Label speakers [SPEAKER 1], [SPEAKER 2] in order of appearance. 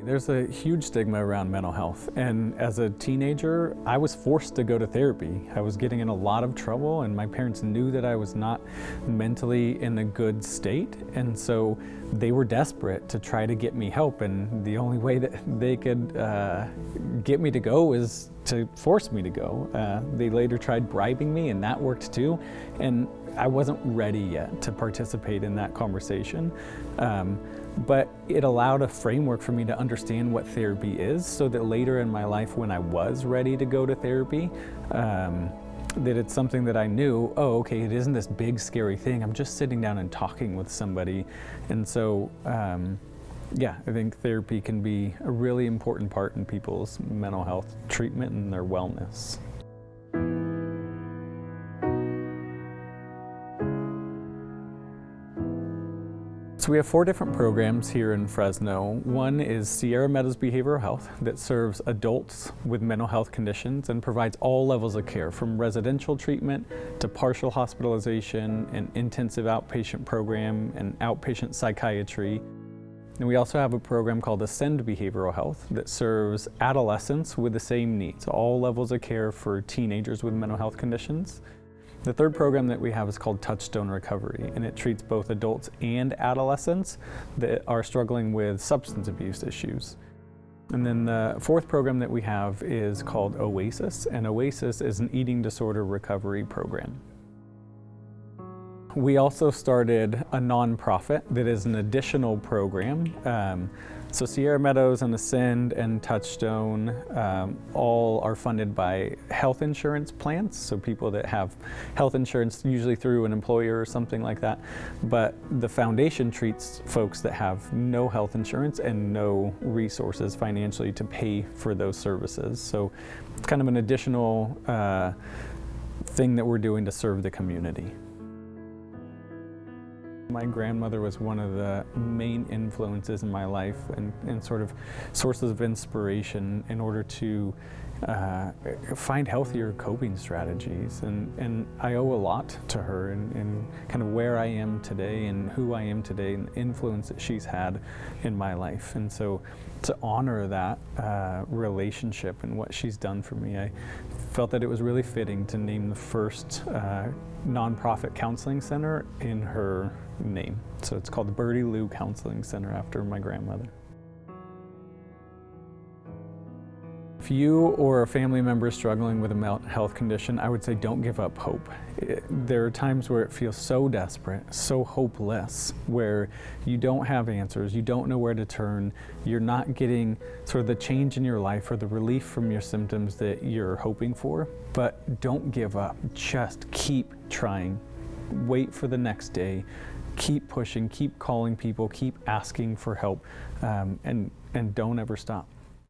[SPEAKER 1] There's a huge stigma around mental health, and as a teenager, I was forced to go to therapy. I was getting in a lot of trouble, and my parents knew that I was not mentally in a good state, and so they were desperate to try to get me help, and the only way that they could get me to go is to force me to go. They later tried bribing me, and that worked too, and I wasn't ready yet to participate in that conversation. But it allowed a framework for me to understand what therapy is, so that later in my life, when I was ready to go to therapy, that it's something that I knew, oh, okay, it isn't this big scary thing. I'm just sitting down and talking with somebody. And so, yeah, I think therapy can be a really important part in people's mental health treatment and their wellness. So we have 4 different programs here in Fresno. One is Sierra Meadows Behavioral Health that serves adults with mental health conditions and provides all levels of care, from residential treatment to partial hospitalization, an intensive outpatient program, and outpatient psychiatry. And we also have a program called Ascend Behavioral Health that serves adolescents with the same needs, all levels of care for teenagers with mental health conditions. The third program that we have is called Touchstone Recovery, and it treats both adults and adolescents that are struggling with substance abuse issues. And then the fourth program that we have is called Oasis, and Oasis is an eating disorder recovery program. We also started a nonprofit that is an additional program. So Sierra Meadows and Ascend and Touchstone all are funded by health insurance plans, so people that have health insurance usually through an employer or something like that. But the foundation treats folks that have no health insurance and no resources financially to pay for those services. So it's kind of an additional thing that we're doing to serve the community. My grandmother was one of the main influences in my life and sort of sources of inspiration in order to find healthier coping strategies. And I owe a lot to her in kind of where I am today and who I am today and the influence that she's had in my life. And so to honor that relationship and what she's done for me, I felt that it was really fitting to name the first nonprofit counseling center in her name. So it's called the Birdie Lou Counseling Center after my grandmother. If you or a family member is struggling with a mental health condition, I would say don't give up hope. There are times where it feels so desperate, so hopeless, where you don't have answers, you don't know where to turn, you're not getting sort of the change in your life or the relief from your symptoms that you're hoping for. But don't give up, just keep trying. Wait for the next day, keep pushing, keep calling people, keep asking for help, and don't ever stop.